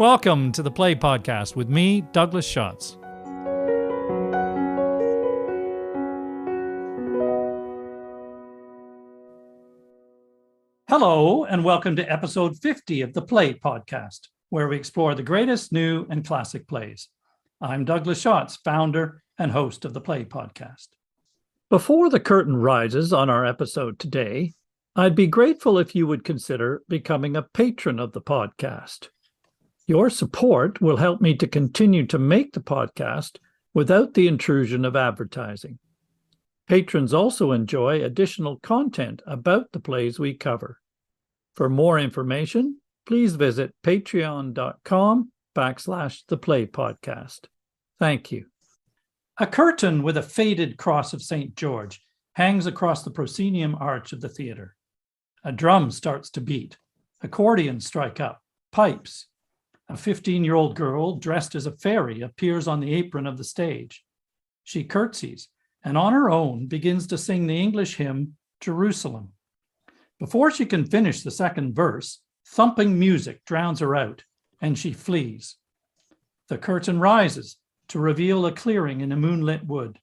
Welcome to the Play Podcast with me, Douglas Schatz. Hello, and welcome to episode 50 of the Play Podcast, where we explore the greatest new and classic plays. I'm Douglas Schatz, founder and host of the Play Podcast. Before the curtain rises on our episode today, I'd be grateful if you would consider becoming a patron of the podcast. Your support will help me to continue to make the podcast without the intrusion of advertising. Patrons also enjoy additional content about the plays we cover. For more information, please visit patreon.com/theplaypodcast. Thank you. A curtain with a faded cross of St. George hangs across the proscenium arch of the theatre. A drum starts to beat. Accordions strike up. Pipes. A 15-year-old girl dressed as a fairy appears on the apron of the stage. She curtsies and on her own begins to sing the English hymn, Jersualem. Before she can finish the second verse, thumping music drowns her out and she flees. The curtain rises to reveal a clearing in a moonlit wood.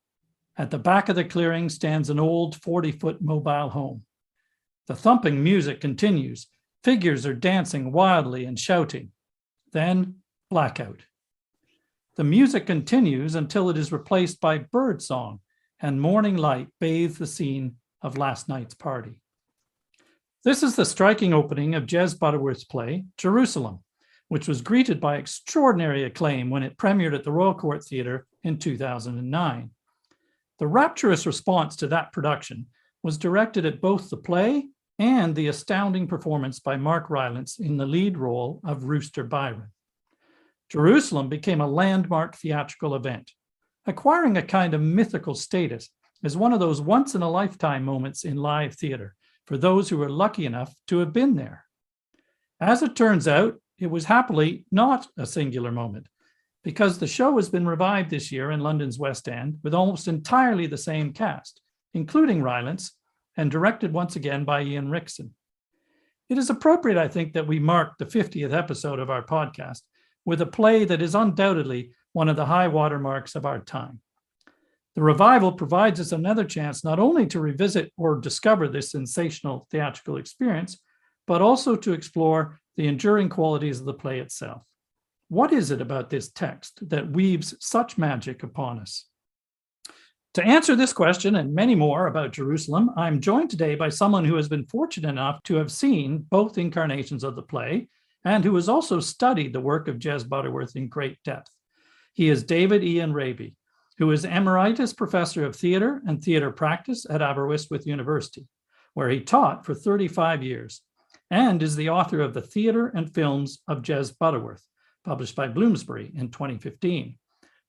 At the back of the clearing stands an old 40-foot mobile home. The thumping music continues. Figures are dancing wildly and shouting. Then blackout. The music continues until it is replaced by birdsong, and morning light bathes the scene of last night's party. This is the striking opening of Jez Butterworth's play, Jersualem, which was greeted by extraordinary acclaim when it premiered at the Royal Court Theatre in 2009. The rapturous response to that production was directed at both the play and the astounding performance by Mark Rylance in the lead role of Rooster Byron. Jersualem became a landmark theatrical event, acquiring a kind of mythical status as one of those once-in-a-lifetime moments in live theatre for those who were lucky enough to have been there. As it turns out, it was happily not a singular moment, because the show has been revived this year in London's West End with almost entirely the same cast, including Rylance, and directed once again by Ian Rabey. It is appropriate, I think, that we mark the 50th episode of our podcast with a play that is undoubtedly one of the high watermarks of our time. The revival provides us another chance not only to revisit or discover this sensational theatrical experience, but also to explore the enduring qualities of the play itself. What is it about this text that weaves such magic upon us? To answer this question and many more about Jersualem, I'm joined today by someone who has been fortunate enough to have seen both incarnations of the play and who has also studied the work of Jez Butterworth in great depth. He is David Ian Rabey, who is Emeritus Professor of Theatre and Theatre Practice at Aberystwith University, where he taught for 35 years, and is the author of The Theatre and Films of Jez Butterworth, published by Bloomsbury in 2015.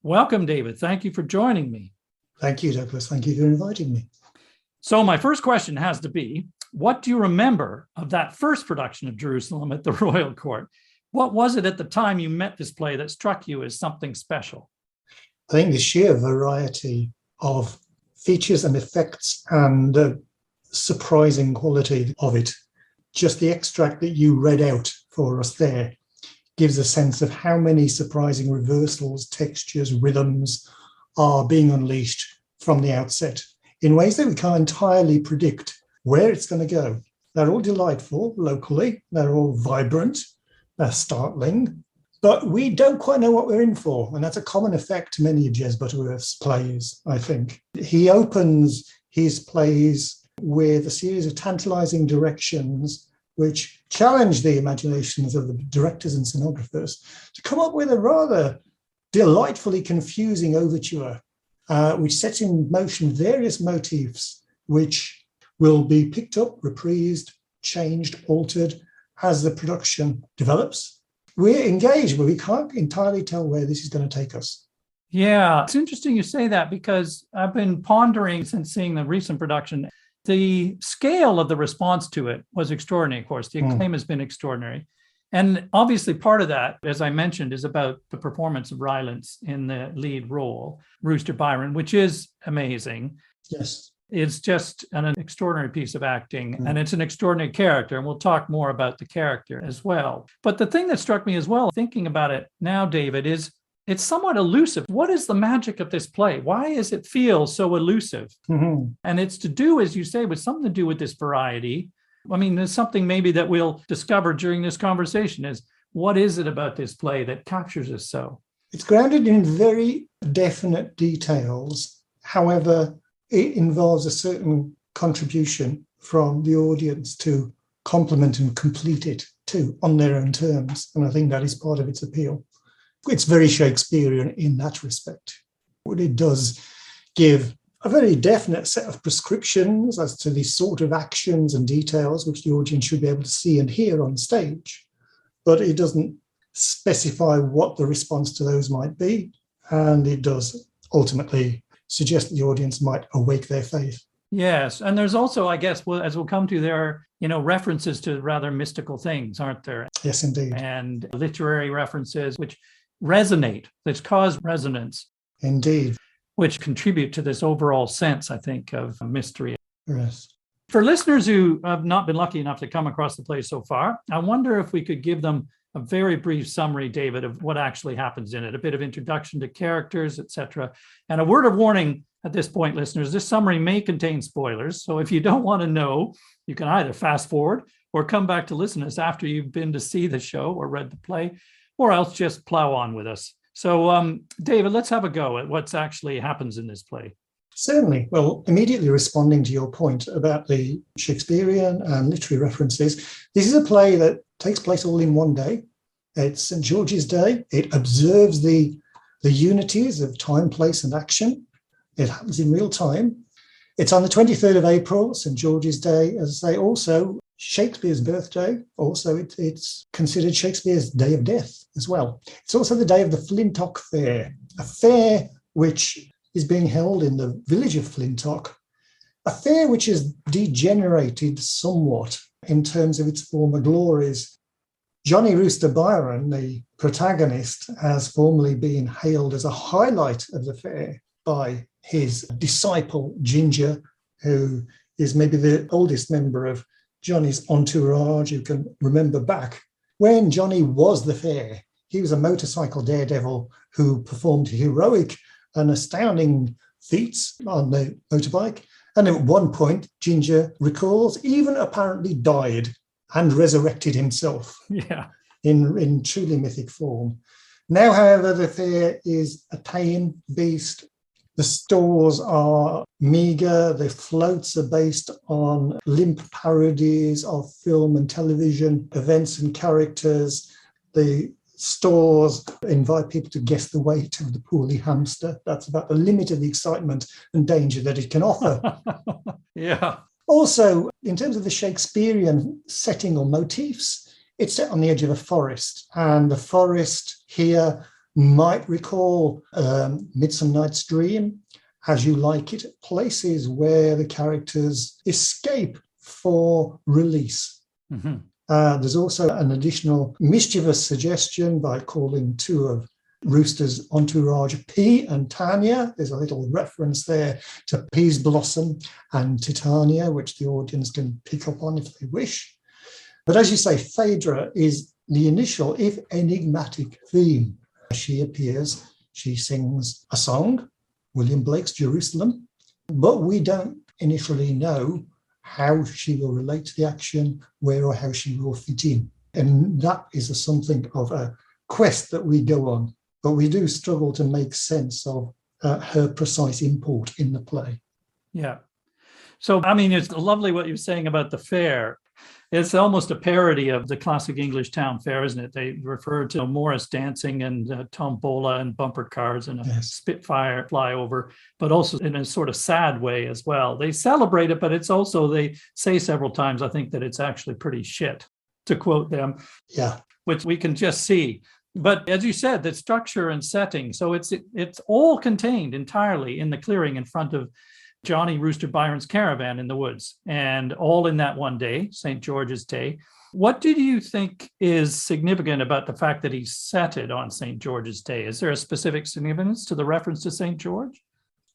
Welcome, David. Thank you for joining me. Thank you, Douglas. Thank you for inviting me. So my first question has to be, what do you remember of that first production of Jersualem at the Royal Court? What was it at the time you met this play that struck you as something special? I think the sheer variety of features and effects and the surprising quality of it, just the extract that you read out for us there, gives a sense of how many surprising reversals, textures, rhythms are being unleashed from the outset in ways that we can't entirely predict where it's going to go. They're all delightful locally, they're all vibrant, they're startling, but we don't quite know what we're in for. And that's a common effect to many of Jez Butterworth's plays, I think. He opens his plays with a series of tantalizing directions which challenge the imaginations of the directors and scenographers to come up with a rather delightfully confusing overture, which sets in motion various motifs which will be picked up, reprised, changed, altered as the production develops. We're engaged, but we can't entirely tell where this is going to take us. Yeah, it's interesting you say that because I've been pondering since seeing the recent production. The scale of the response to it was extraordinary, of course. The acclaim has been extraordinary. And obviously part of that, as I mentioned, is about the performance of Rylance in the lead role, Rooster Byron, which is amazing. Yes. It's just an extraordinary piece of acting, and it's an extraordinary character, and we'll talk more about the character as well. But the thing that struck me as well, thinking about it now, David, is it's somewhat elusive. What is the magic of this play? Why does it feel so elusive? Mm-hmm. And it's to do, as you say, with something to do with this variety. I mean, there's something maybe that we'll discover during this conversation is, what is it about this play that captures us so? It's grounded in very definite details. However, it involves a certain contribution from the audience to complement and complete it too on their own terms. And I think that is part of its appeal. It's very Shakespearean in that respect. What it does give a very definite set of prescriptions as to the sort of actions and details which the audience should be able to see and hear on stage. But it doesn't specify what the response to those might be. And it does ultimately suggest that the audience might awake their faith. Yes. And there's also, I guess, as we'll come to, there are, references to rather mystical things, aren't there? Yes, indeed. And literary references which resonate, which cause resonance. Indeed. Which contribute to this overall sense, I think, of mystery. Yes. For listeners who have not been lucky enough to come across the play so far, I wonder if we could give them a very brief summary, David, of what actually happens in it, a bit of introduction to characters, etc. And a word of warning at this point, listeners, this summary may contain spoilers. So if you don't want to know, you can either fast forward or come back to listen to us after you've been to see the show or read the play, or else just plow on with us. So, David, let's have a go at what actually happens in this play. Certainly. Well, immediately responding to your point about the Shakespearean and literary references, this is a play that takes place all in one day. It's St. George's Day. It observes the unities of time, place, and action. It happens in real time. It's on the 23rd of April, St. George's Day, as I say, also Shakespeare's birthday. Also, it's considered Shakespeare's Day of Death as well. It's also the day of the Flintock Fair, a fair which is being held in the village of Flintock, a fair which has degenerated somewhat in terms of its former glories. Johnny Rooster Byron, the protagonist, has formerly been hailed as a highlight of the fair by his disciple, Ginger, who is maybe the oldest member of Johnny's entourage who can remember back. When Johnny was the fair, he was a motorcycle daredevil who performed heroic and astounding feats on the motorbike. And at one point, Ginger recalls, even apparently died and resurrected himself in truly mythic form. Now, however, the fair is a tame beast. The stores are meagre. The floats are based on limp parodies of film and television events and characters. The stores invite people to guess the weight of the poorly hamster. That's about the limit of the excitement and danger that it can offer. Yeah. Also, in terms of the Shakespearean setting or motifs, it's set on the edge of a forest. And the forest here might recall Midsummer Night's Dream, As You Like It, places where the characters escape for release. Mm-hmm. There's also an additional mischievous suggestion by calling two of Rooster's entourage P and Tanya. There's a little reference there to Peas Blossom and Titania, which the audience can pick up on if they wish. But as you say, Phaedra is the initial, if enigmatic, theme. She appears, she sings a song, William Blake's Jerusalem, but we don't initially know how she will relate to the action, where or how she will fit in. And that is something of a quest that we go on, but we do struggle to make sense of her precise import in the play. Yeah. So, I mean, it's lovely what you're saying about the fair. It's almost a parody of the classic English town fair, isn't it? They refer to Morris dancing and tombola and bumper cars and a Spitfire flyover, but also in a sort of sad way as well. They celebrate it, but it's also, they say several times, I think, that it's actually pretty shit, to quote them. Yeah. Which we can just see. But as you said, the structure and setting, so it's all contained entirely in the clearing in front of Johnny Rooster Byron's caravan in the woods, and all in that one day, St. George's Day. What did you think is significant about the fact that he set it on St. George's Day? Is there a specific significance to the reference to St. George?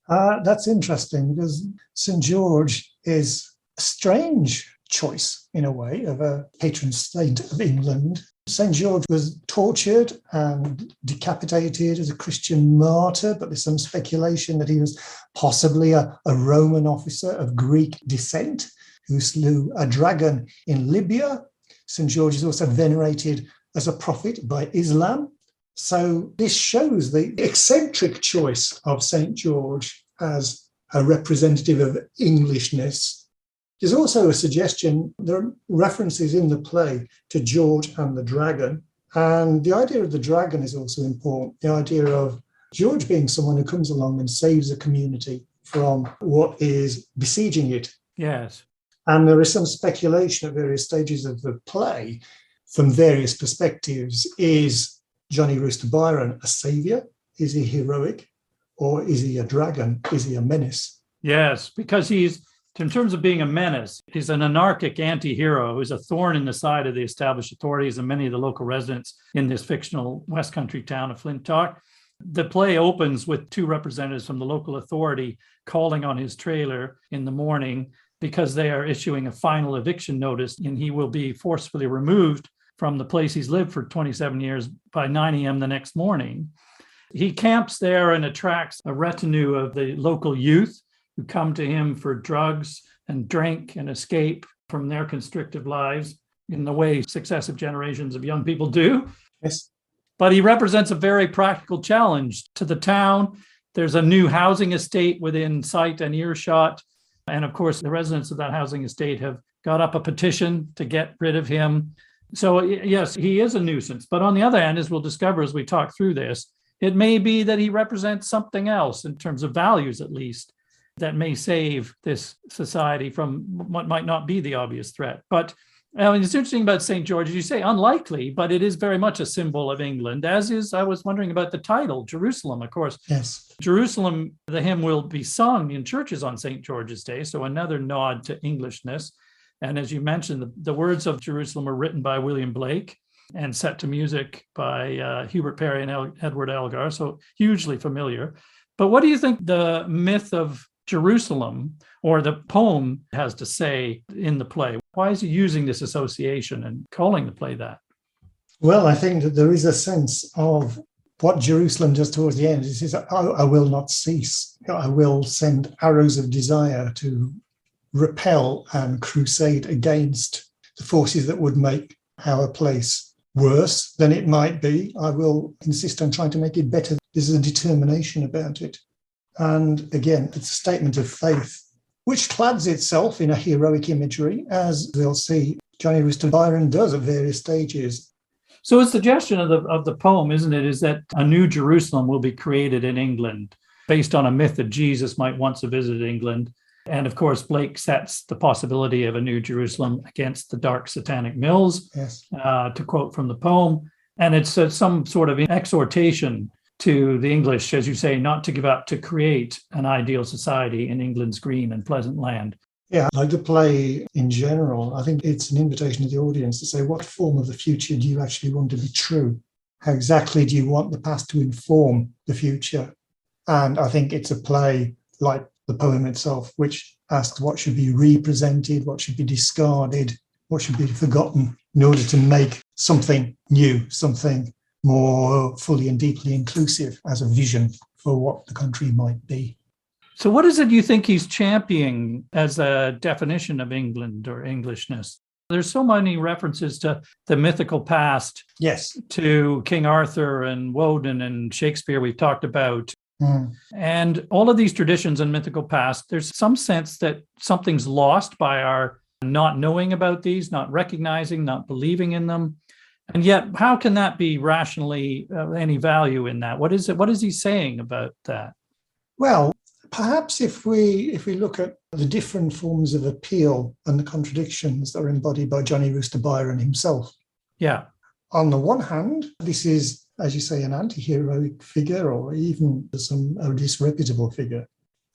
That's interesting because St. George is a strange choice, in a way, of a patron saint of England. St. George was tortured and decapitated as a Christian martyr, but there's some speculation that he was possibly a Roman officer of Greek descent who slew a dragon in Libya. St. George is also venerated as a prophet by Islam. So this shows the eccentric choice of St. George as a representative of Englishness. There's also a suggestion, there are references in the play to George and the dragon. And the idea of the dragon is also important. The idea of George being someone who comes along and saves a community from what is besieging it. Yes. And there is some speculation at various stages of the play from various perspectives. Is Johnny Rooster Byron a saviour? Is he heroic? Or is he a dragon? Is he a menace? Yes, because he's, in terms of being a menace, he's an anarchic anti-hero who's a thorn in the side of the established authorities and many of the local residents in this fictional West Country town of Flintock. The play opens with two representatives from the local authority calling on his trailer in the morning because they are issuing a final eviction notice, and he will be forcefully removed from the place he's lived for 27 years by 9 a.m. the next morning. He camps there and attracts a retinue of the local youth who come to him for drugs and drink and escape from their constrictive lives in the way successive generations of young people do. Yes. But he represents a very practical challenge to the town. There's a new housing estate within sight and earshot. And of course, the residents of that housing estate have got up a petition to get rid of him. So yes, he is a nuisance. But on the other hand, as we'll discover as we talk through this, it may be that he represents something else in terms of values, at least, that may save this society from what might not be the obvious threat. But it's interesting about St. George, as you say, unlikely, but it is very much a symbol of England, as is, I was wondering about the title, Jerusalem, of course. Yes. Jerusalem, the hymn will be sung in churches on St. George's Day, so another nod to Englishness. And as you mentioned, the words of Jerusalem were written by William Blake and set to music by Hubert Parry and Edward Elgar, so hugely familiar. But what do you think the myth of Jerusalem or the poem has to say in the play? Why is he using this association and calling the play that? Well, I think that there is a sense of what Jerusalem does towards the end. It says, I will not cease. I will send arrows of desire to repel and crusade against the forces that would make our place worse than it might be. I will insist on trying to make it better. There's a determination about it. And again, it's a statement of faith, which clads itself in a heroic imagery, as we'll see Johnny Rooster Byron does at various stages. So a suggestion of the poem, isn't it, is that a new Jerusalem will be created in England based on a myth that Jesus might once have visited England. And of course, Blake sets the possibility of a new Jerusalem against the dark satanic mills, Yes. To quote from the poem. And it's some sort of exhortation to the English, as you say, not to give up, to create an ideal society in England's green and pleasant land. Yeah, like the play in general, I think it's an invitation to the audience to say, what form of the future do you actually want to be true? How exactly do you want the past to inform the future? And I think it's a play like the poem itself, which asks what should be represented, what should be discarded, what should be forgotten in order to make something new, something more fully and deeply inclusive as a vision for what the country might be. So what is it you think he's championing as a definition of England or Englishness? There's so many references to the mythical past, Yes, to King Arthur and Woden and Shakespeare we've talked about. And all of these traditions and mythical past, there's some sense that something's lost by our not knowing about these, not recognizing, not believing in them. And yet, how can that be rationally any value in that? What is it? What is he saying about that? Well, perhaps if we look at the different forms of appeal and the contradictions that are embodied by Johnny Rooster Byron himself. Yeah. On the one hand, this is, as you say, an anti-heroic figure or even a disreputable figure.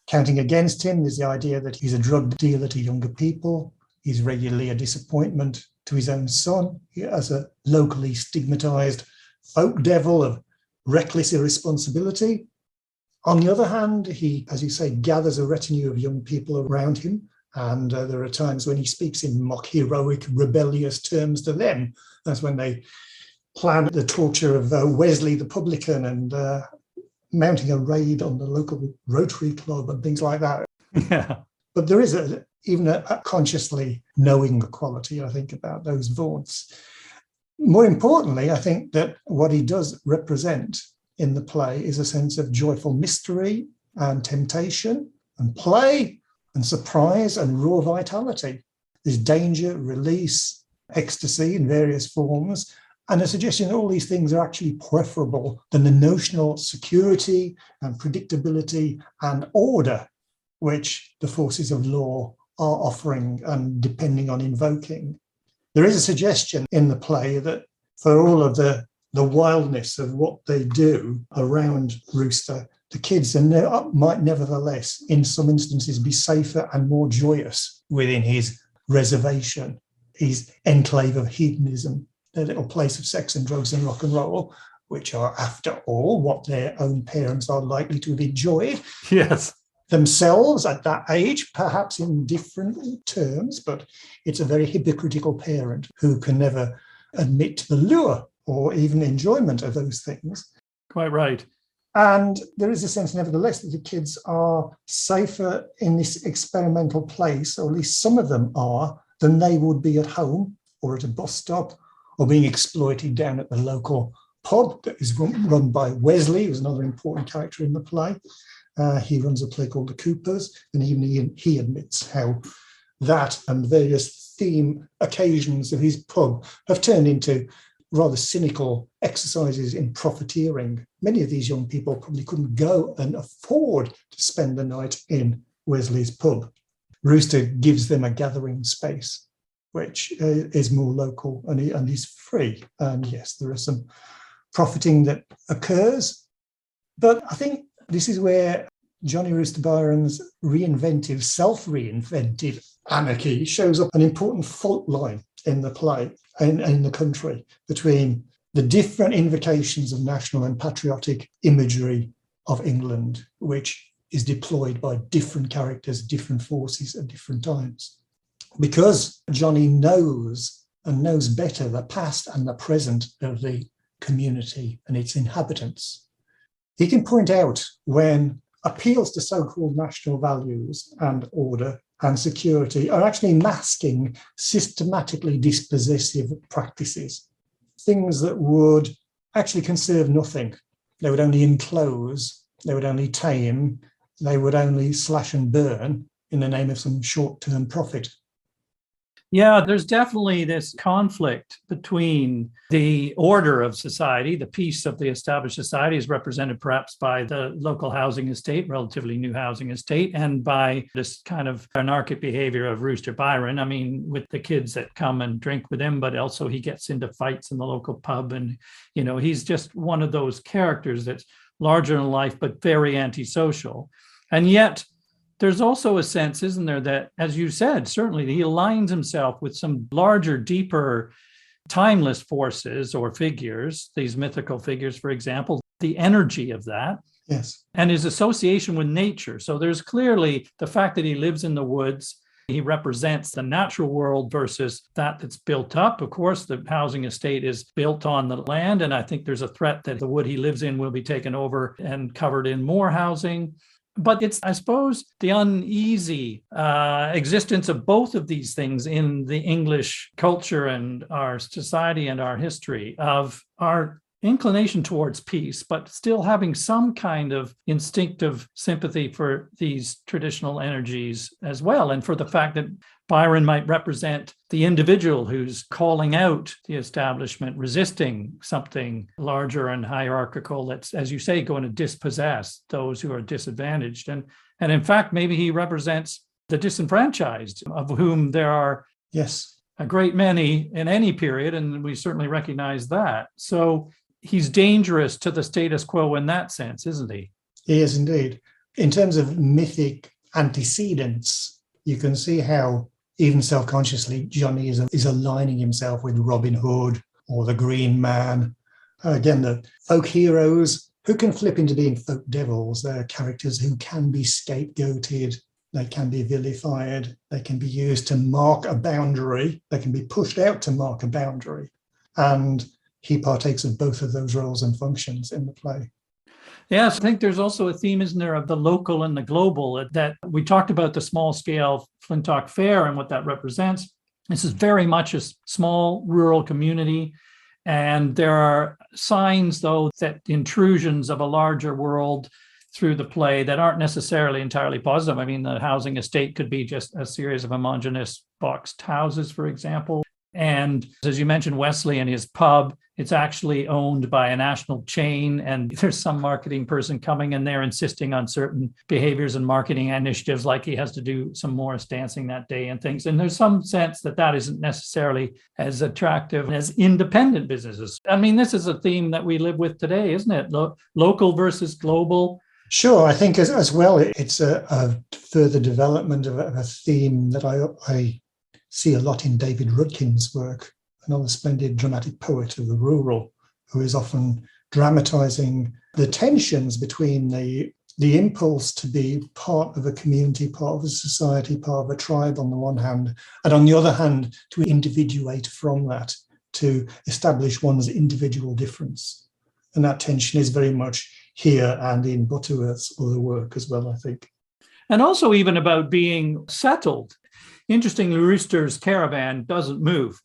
Counting against him, there's the idea that he's a drug dealer to younger people. He's regularly a disappointment to his own son as a locally stigmatized folk devil of reckless irresponsibility. On the other hand, he, as you say, gathers a retinue of young people around him. And there are times when he speaks in mock heroic, rebellious terms to them. That's when they plan the torture of Wesley the publican and mounting a raid on the local Rotary Club and things like that. Yeah. But there is even a consciously knowing quality, I think, about those vaunts. More importantly, I think that what he does represent in the play is a sense of joyful mystery and temptation and play and surprise and raw vitality. There's danger, release, ecstasy in various forms, and a suggestion that all these things are actually preferable than the notional security and predictability and order which the forces of law are offering and depending on invoking. There is a suggestion in the play that for all of the wildness of what they do around Rooster, the kids might nevertheless, in some instances, be safer and more joyous within his reservation, his enclave of hedonism, their little place of sex and drugs and rock and roll, which are, after all, what their own parents are likely to have enjoyed. Yes. Themselves at that age, perhaps in different terms, but it's a very hypocritical parent who can never admit the lure or even enjoyment of those things. Quite right. And there is a sense, nevertheless, that the kids are safer in this experimental place, or at least some of them are, than they would be at home or at a bus stop or being exploited down at the local pub that is run by Wesley, who's another important character in the play. He runs a play called The Coopers, and even he admits how that and various theme occasions of his pub have turned into rather cynical exercises in profiteering. Many of these young people probably couldn't go and afford to spend the night in Wesley's pub. Rooster gives them a gathering space, which is more local and is free. And yes, there is some profiting that occurs. But I think this is where Johnny Rooster Byron's self-reinvented anarchy shows up an important fault line in the play and in the country between the different invocations of national and patriotic imagery of England, which is deployed by different characters, different forces at different times. Because Johnny knows better the past and the present of the community and its inhabitants, he can point out when appeals to so-called national values and order and security are actually masking systematically dispossessive practices, things that would actually conserve nothing. They would only enclose, they would only tame, they would only slash and burn in the name of some short-term profit. Yeah, there's definitely this conflict between the order of society, the peace of the established society is represented perhaps by the local housing estate, relatively new housing estate, and by this kind of anarchic behavior of Rooster Byron. I mean, with the kids that come and drink with him, but also he gets into fights in the local pub. And, you know, he's just one of those characters that's larger than life, but very antisocial. And yet, there's also a sense, isn't there, that, as you said, certainly he aligns himself with some larger, deeper, timeless forces or figures, these mythical figures, for example, the energy of that. Yes. And his association with nature. So there's clearly the fact that he lives in the woods. He represents the natural world versus that that's built up. Of course, the housing estate is built on the land, and I think there's a threat that the wood he lives in will be taken over and covered in more housing. But it's, I suppose, the uneasy existence of both of these things in the English culture and our society and our history of our inclination towards peace, but still having some kind of instinctive sympathy for these traditional energies as well. And for the fact that Byron might represent the individual who's calling out the establishment, resisting something larger and hierarchical that's, as you say, going to dispossess those who are disadvantaged. And in fact, maybe he represents the disenfranchised, of whom there are a great many in any period, and we certainly recognize that. So he's dangerous to the status quo in that sense, isn't he? He is indeed. In terms of mythic antecedents, you can see how even self-consciously Johnny is aligning himself with Robin Hood or the Green Man. Again, the folk heroes who can flip into being folk devils. They're characters who can be scapegoated, they can be vilified, they can be used to mark a boundary, they can be pushed out to mark a boundary. And he partakes of both of those roles and functions in the play. Yes, I think there's also a theme, isn't there, of the local and the global, that we talked about the small scale Flintock Fair and what that represents. This is very much a small rural community. And there are signs, though, that intrusions of a larger world through the play that aren't necessarily entirely positive. I mean, the housing estate could be just a series of homogeneous boxed houses, for example. And as you mentioned, Wesley and his pub, it's actually owned by a national chain. And there's some marketing person coming in there insisting on certain behaviors and marketing initiatives, like he has to do some Morris dancing that day and things. And there's some sense that that isn't necessarily as attractive as independent businesses. I mean, this is a theme that we live with today, isn't it? Local versus global. Sure, I think as well, it's a further development of a theme that I see a lot in David Rudkin's work, another splendid dramatic poet of the rural, who is often dramatizing the tensions between the impulse to be part of a community, part of a society, part of a tribe on the one hand, and on the other hand, to individuate from that, to establish one's individual difference. And that tension is very much here and in Butterworth's other work as well, I think. And also even about being settled. Interestingly, Rooster's caravan doesn't move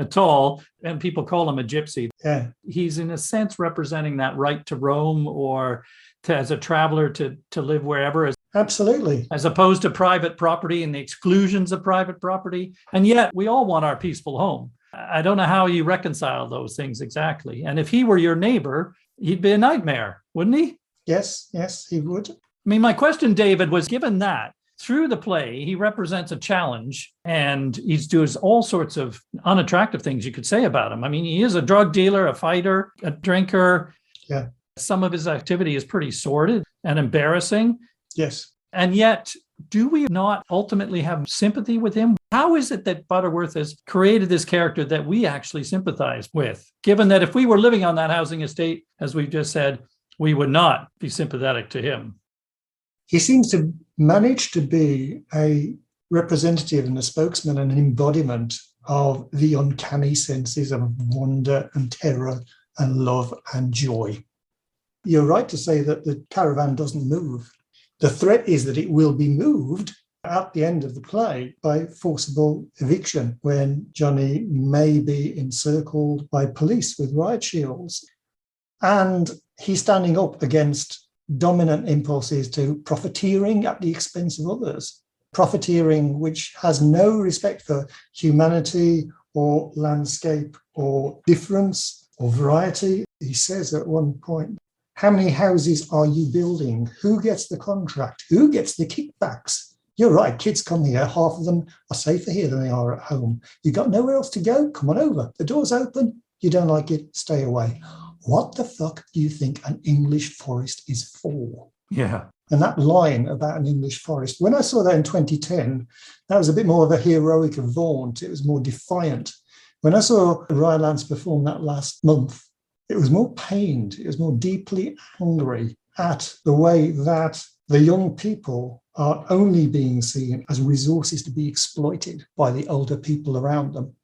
at all, and people call him a gypsy. Yeah. He's in a sense representing that right to roam, or as a traveler to live wherever. Absolutely. As opposed to private property and the exclusions of private property. And yet we all want our peaceful home. I don't know how you reconcile those things exactly. And if he were your neighbor, he'd be a nightmare, wouldn't he? Yes, he would. I mean, my question, David, was, given that through the play, he represents a challenge, and he does all sorts of unattractive things you could say about him. I mean, he is a drug dealer, a fighter, a drinker. Yeah. Some of his activity is pretty sordid and embarrassing. Yes. And yet, do we not ultimately have sympathy with him? How is it that Butterworth has created this character that we actually sympathize with, given that if we were living on that housing estate, as we've just said, we would not be sympathetic to him? He seems to manage to be a representative and a spokesman and an embodiment of the uncanny senses of wonder and terror and love and joy. You're right to say that the caravan doesn't move. The threat is that it will be moved at the end of the play by forcible eviction, when Johnny may be encircled by police with riot shields. And he's standing up against dominant impulses to profiteering at the expense of others. Profiteering which has no respect for humanity or landscape or difference or variety. He says at one point, how many houses are you building? Who gets the contract? Who gets the kickbacks? You're right, kids come here, half of them are safer here than they are at home. You've got nowhere else to go? Come on over. The door's open. You don't like it? Stay away. What the fuck do you think an English forest is for? Yeah. And that line about an English forest, when I saw that in 2010, that was a bit more of a heroic vaunt. It was more defiant. When I saw Rylance perform that last month, it was more pained. It was more deeply angry at the way that the young people are only being seen as resources to be exploited by the older people around them.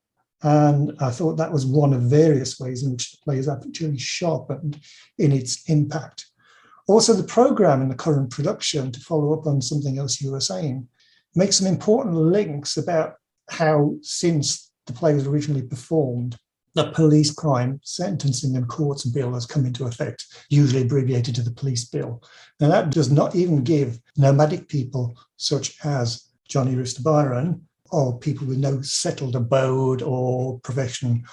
And I thought that was one of various ways in which the play is actually sharpened in its impact. Also, the programme in the current production, to follow up on something else you were saying, makes some important links about how, since the play was originally performed, the police crime sentencing and courts bill has come into effect, usually abbreviated to the police bill. Now, that does not even give nomadic people such as Johnny Rooster Byron, or people with no settled abode or profession,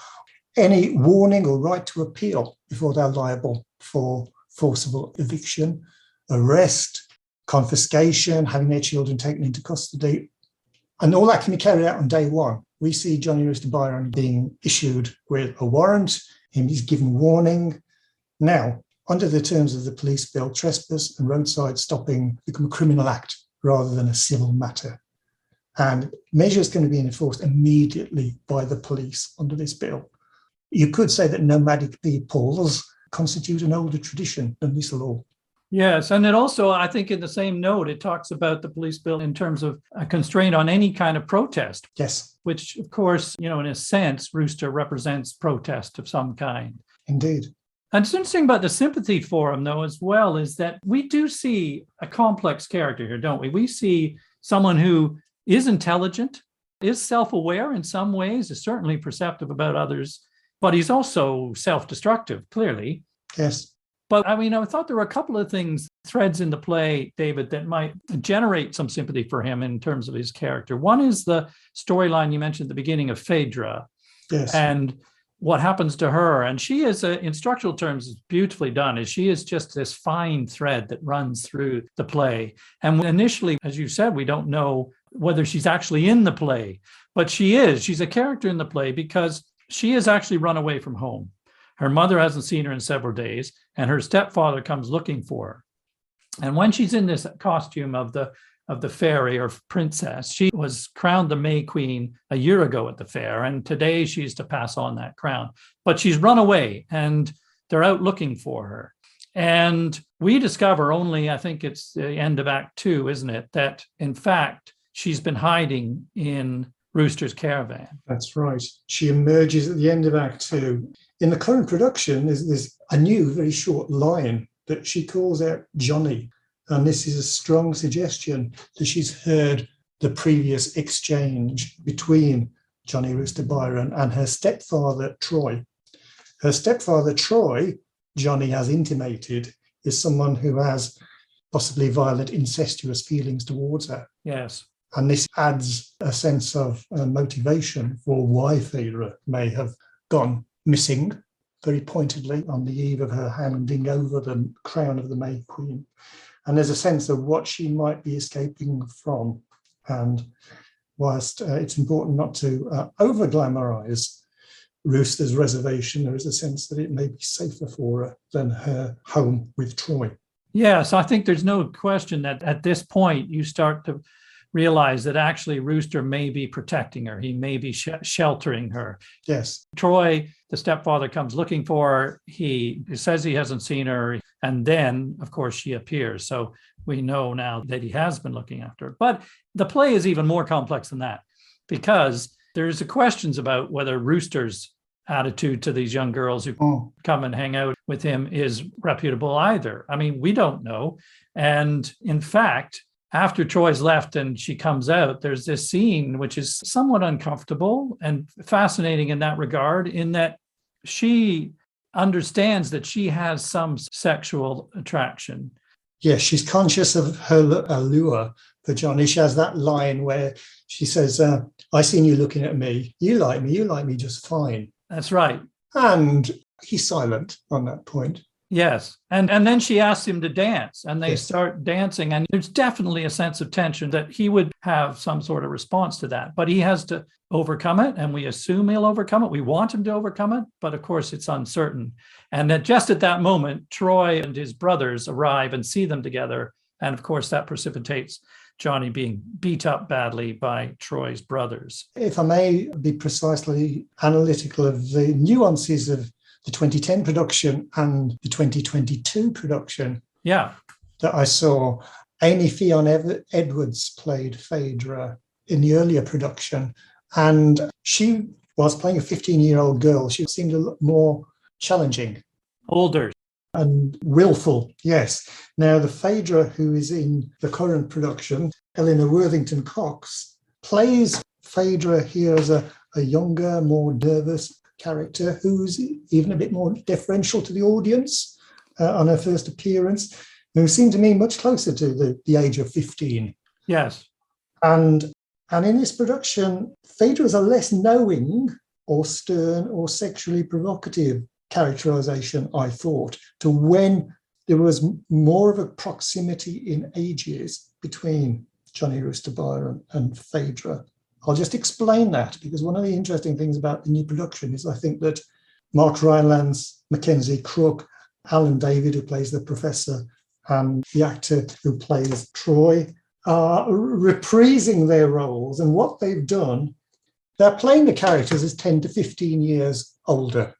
any warning or right to appeal before they're liable for forcible eviction, arrest, confiscation, having their children taken into custody. And all that can be carried out on day one. We see Johnny Rooster Byron being issued with a warrant, and he's given warning. Now, under the terms of the police bill, trespass and roadside stopping become a criminal act rather than a civil matter. And measures can be enforced immediately by the police under this bill. You could say that nomadic peoples constitute an older tradition than this law. Yes, and it also, I think in the same note, it talks about the police bill in terms of a constraint on any kind of protest. Yes. Which, of course, in a sense, Rooster represents protest of some kind. Indeed. And it's interesting about the sympathy for him, though, as well, is that we do see a complex character here, don't we? We see someone who is intelligent, is self-aware in some ways, is certainly perceptive about others, but he's also self-destructive, clearly. Yes. But I thought there were a couple of threads in the play, David, that might generate some sympathy for him in terms of his character. One is the storyline you mentioned at the beginning of Phaedra. Yes. And what happens to her. And she is, in structural terms, is beautifully done. She is just this fine thread that runs through the play. And initially, as you said, we don't know whether she's actually in the play, but she is. She's a character in the play because she has actually run away from home. Her mother hasn't seen her in several days, and her stepfather comes looking for her. And when she's in this costume of the fairy or princess, she was crowned the May Queen a year ago at the fair, and today she's to pass on that crown. But she's run away, and they're out looking for her. And we discover only, I think it's the end of Act 2, isn't it, that in fact she's been hiding in Rooster's caravan. That's right. She emerges at the end of Act 2. In the current production, there's a new, very short line that she calls out Johnny. And this is a strong suggestion that she's heard the previous exchange between Johnny Rooster Byron and her stepfather, Troy. Her stepfather, Troy, Johnny has intimated, is someone who has possibly violent, incestuous feelings towards her. Yes. And this adds a sense of motivation for why Phaedra may have gone missing very pointedly on the eve of her handing over the crown of the May Queen. And there's a sense of what she might be escaping from. And whilst it's important not to over-glamorize Rooster's reservation, there is a sense that it may be safer for her than her home with Troy. Yes, I think there's no question that at this point you start to realize that actually Rooster may be protecting her. He may be sheltering her. Yes. Troy, the stepfather, comes looking for her. He says he hasn't seen her. And then, of course, she appears. So we know now that he has been looking after her. But the play is even more complex than that, because there's questions about whether Rooster's attitude to these young girls who come and hang out with him is reputable either. I mean, we don't know. And in fact, after Troy's left and she comes out, there's this scene which is somewhat uncomfortable and fascinating in that regard, in that she understands that she has some sexual attraction. Yes, she's conscious of her allure for Johnny. She has that line where she says, I seen you looking at me. You like me just fine. That's right. And he's silent on that point. Yes. And then she asks him to dance, and they Yes. start dancing. And there's definitely a sense of tension that he would have some sort of response to that. But he has to overcome it, and we assume he'll overcome it. We want him to overcome it, but of course it's uncertain. And that just at that moment, Troy and his brothers arrive and see them together. And of course that precipitates Johnny being beat up badly by Troy's brothers. If I may be precisely analytical of the nuances of the 2010 production and the 2022 production Yeah. that I saw, Amy Fionn Edwards played Phaedra in the earlier production, and she was playing a 15-year-old girl. She seemed a lot more challenging. Older. And willful, yes. Now, the Phaedra who is in the current production, Eleanor Worthington Cox, plays Phaedra here as a younger, more nervous character who's even a bit more deferential to the audience on her first appearance, who seemed to me much closer to the age of 15. Yes. And in this production, Phaedra is a less knowing or stern or sexually provocative characterization, I thought, to when there was more of a proximity in ages between Johnny Rooster Byron and Phaedra. I'll just explain that, because one of the interesting things about the new production is I think that Mark Rylance, Mackenzie Crook, Alan David, who plays the professor, and the actor who plays Troy, are reprising their roles. And what they've done, they're playing the characters as 10 to 15 years older.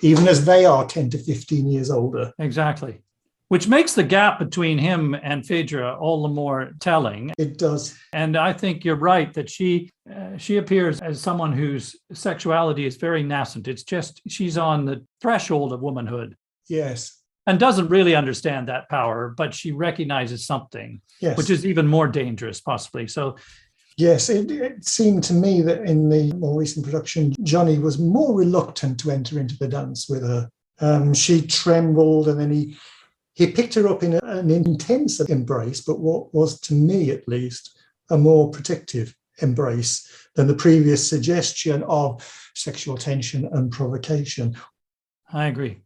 even as they are 10 to 15 years older. Exactly. Which makes the gap between him and Phaedra all the more telling. It does. And I think you're right that she appears as someone whose sexuality is very nascent. It's just she's on the threshold of womanhood. Yes. And doesn't really understand that power, but she recognizes something, yes. which is even more dangerous, possibly. So, yes, it seemed to me that in the more recent production, Johnny was more reluctant to enter into the dance with her. She trembled, and then he picked her up in an intense embrace, but what was, to me at least, a more protective embrace than the previous suggestion of sexual tension and provocation. I agree.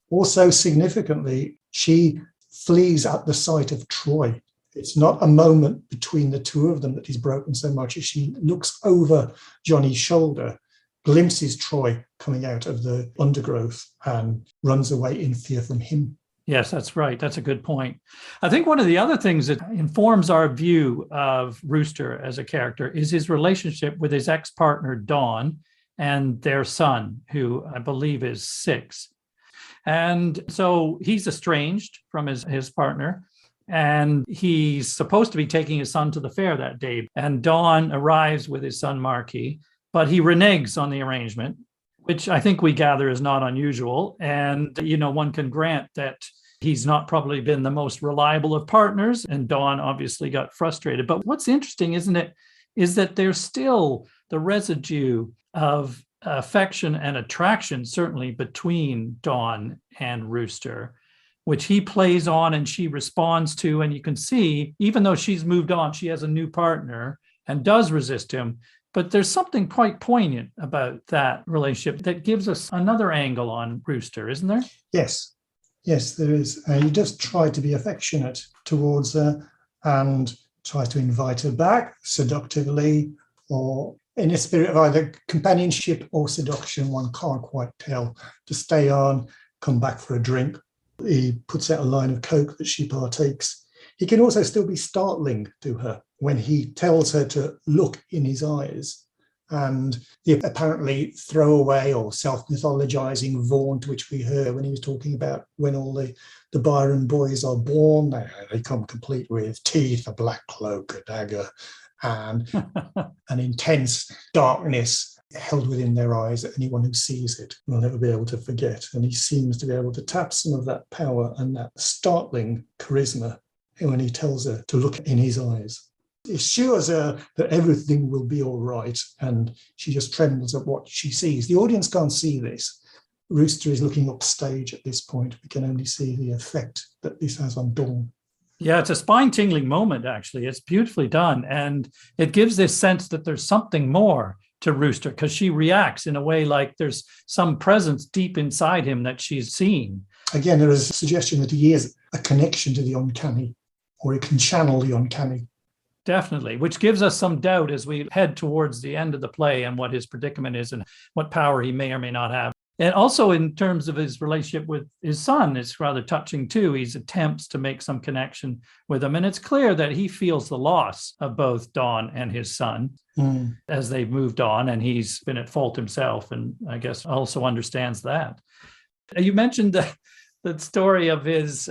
Also, significantly, she flees at the sight of Troy. It's not a moment between the two of them that is broken so much as she looks over Johnny's shoulder, glimpses Troy coming out of the undergrowth, and runs away in fear from him. Yes, that's right. That's a good point. I think one of the other things that informs our view of Rooster as a character is his relationship with his ex-partner, Dawn, and their son, who I believe is 6. And so he's estranged from his partner, and he's supposed to be taking his son to the fair that day. And Dawn arrives with his son, Marquis, but he reneges on the arrangement, which I think we gather is not unusual. And, one can grant that he's not probably been the most reliable of partners, and Dawn obviously got frustrated. But what's interesting, isn't it, is that there's still the residue of affection and attraction, certainly between Dawn and Rooster, which he plays on and she responds to. And you can see, even though she's moved on, she has a new partner and does resist him. But there's something quite poignant about that relationship that gives us another angle on Rooster, isn't there? Yes, there is. He does try to be affectionate towards her and tries to invite her back seductively, or in a spirit of either companionship or seduction, one can't quite tell, to stay on, come back for a drink. He puts out a line of coke that she partakes. He can also still be startling to her when he tells her to look in his eyes, and the apparently throwaway or self-mythologizing vaunt which we heard when he was talking about when all the Byron boys are born, they come complete with teeth, a black cloak, a dagger, and an intense darkness held within their eyes that anyone who sees it will never be able to forget. And he seems to be able to tap some of that power and that startling charisma when he tells her to look in his eyes. It assures her that everything will be all right, and she just trembles at what she sees. The audience can't see this. Rooster is looking upstage at this point. We can only see the effect that this has on Dawn. Yeah, it's a spine-tingling moment, actually. It's beautifully done. And it gives this sense that there's something more to Rooster, because she reacts in a way like there's some presence deep inside him that she's seen. Again, there is a suggestion that he is a connection to the uncanny, or he can channel the uncanny. Definitely, which gives us some doubt as we head towards the end of the play and what his predicament is and what power he may or may not have. And also in terms of his relationship with his son, it's rather touching too. He attempts to make some connection with him. And it's clear that he feels the loss of both Dawn and his son as they've moved on, and he's been at fault himself, and I guess also understands that. You mentioned the story of his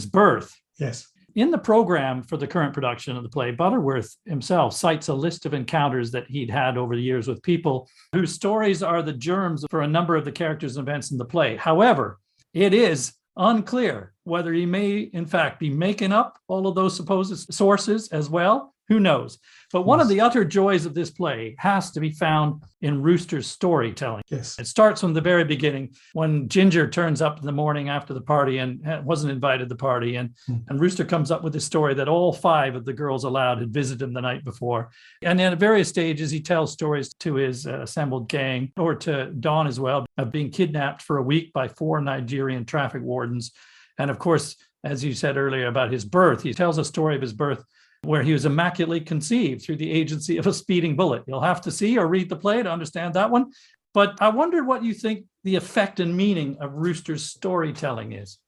birth. Yes. In the program for the current production of the play, Butterworth himself cites a list of encounters that he'd had over the years with people whose stories are the germs for a number of the characters and events in the play. However, it is unclear whether he may, in fact, be making up all of those supposed sources as well. Who knows? But one of the utter joys of this play has to be found in Rooster's storytelling. Yes. It starts from the very beginning when Ginger turns up in the morning after the party and wasn't invited to the party. And Rooster comes up with this story that all 5 of the girls allowed had visited him the night before. And then at various stages, he tells stories to his assembled gang, or to Dawn as well, of being kidnapped for a week by 4 Nigerian traffic wardens. And of course, as you said earlier about his birth, he tells a story of his birth where he was immaculately conceived through the agency of a speeding bullet. You'll have to see or read the play to understand that one. But I wondered what you think the effect and meaning of Rooster's storytelling is.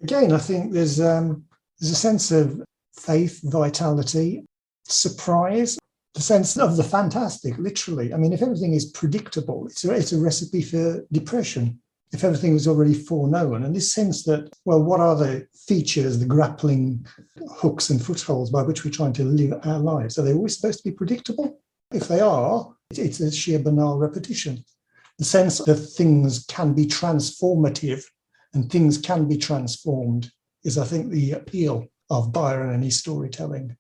Again, I think there's a sense of faith, vitality, surprise, the sense of the fantastic, literally. I mean, if everything is predictable, it's a recipe for depression. if everything was already foreknown. And this sense that, well, what are the features, the grappling hooks and footholds by which we're trying to live our lives? Are they always supposed to be predictable? If they are, it's a sheer banal repetition. The sense that things can be transformative and things can be transformed is, I think, the appeal of Byron and his storytelling.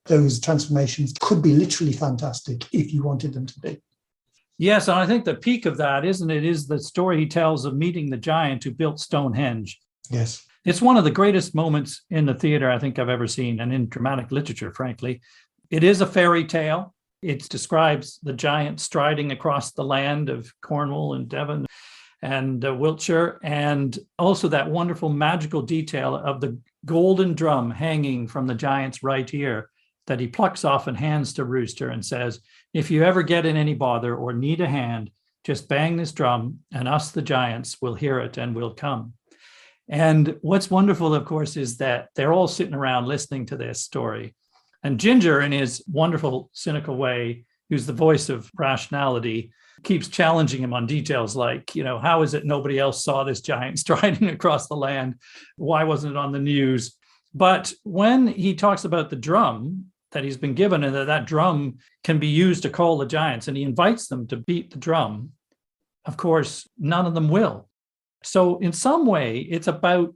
Those transformations could be literally fantastic if you wanted them to be. Yes, and I think the peak of that, isn't it, is the story he tells of meeting the giant who built Stonehenge. Yes. It's one of the greatest moments in the theater I think I've ever seen, and in dramatic literature, frankly. It is a fairy tale. It describes the giant striding across the land of Cornwall and Devon and Wiltshire, and also that wonderful magical detail of the golden drum hanging from the giant's right ear that he plucks off and hands to Rooster and says, if you ever get in any bother or need a hand, just bang this drum and us, the giants, will hear it and will come. And what's wonderful, of course, is that they're all sitting around listening to this story. And Ginger, in his wonderful, cynical way, who's the voice of rationality, keeps challenging him on details like, how is it nobody else saw this giant striding across the land? Why wasn't it on the news? But when he talks about the drum that he's been given and that drum can be used to call the giants, and he invites them to beat the drum, of course, none of them will. So in some way, it's about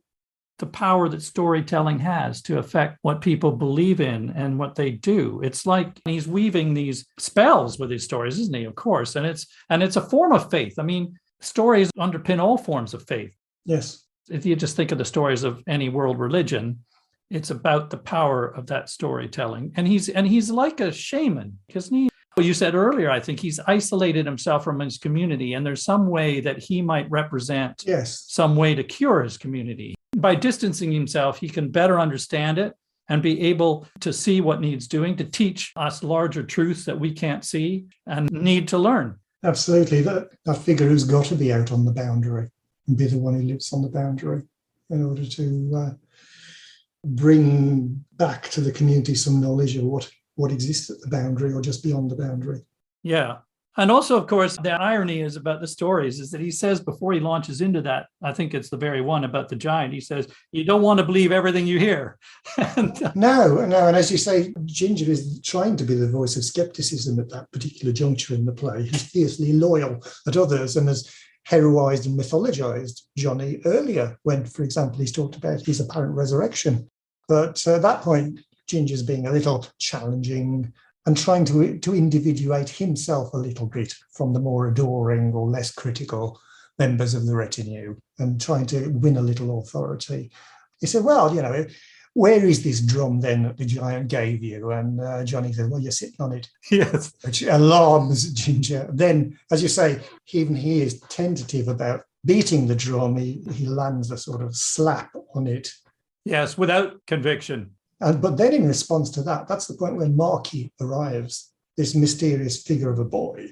the power that storytelling has to affect what people believe in and what they do. It's like he's weaving these spells with his stories, isn't he? Of course. And it's a form of faith. I mean, stories underpin all forms of faith. Yes. If you just think of the stories of any world religion, it's about the power of that storytelling. And he's like a shaman, isn't he? Well, you said earlier, I think he's isolated himself from his community, and there's some way that he might represent some way to cure his community. By distancing himself, he can better understand it and be able to see what needs doing, to teach us larger truths that we can't see and need to learn. Absolutely. That figure who's got to be out on the boundary and be the one who lives on the boundary in order to bring back to the community some knowledge of what exists at the boundary or just beyond the boundary. Yeah. And also, of course, the irony is about the stories is that he says before he launches into that, I think it's the very one about the giant, he says, you don't want to believe everything you hear. No. And as you say, Ginger is trying to be the voice of skepticism at that particular juncture in the play. He's fiercely loyal at others and has heroized and mythologized Johnny earlier when, for example, he's talked about his apparent resurrection. But at that point, Ginger's being a little challenging and trying to individuate himself a little bit from the more adoring or less critical members of the retinue and trying to win a little authority. He said, well, where is this drum then that the giant gave you? And Johnny said, well, you're sitting on it. Yes. Which alarms Ginger. Then, as you say, even he is tentative about beating the drum. He lands a sort of slap on it. Yes, without conviction. But then in response to that, that's the point when Marquis arrives, this mysterious figure of a boy,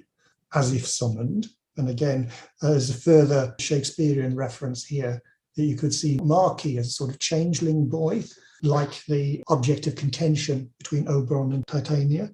as if summoned. And again, there's a further Shakespearean reference here that you could see Marquis as a sort of changeling boy, like the object of contention between Oberon and Titania.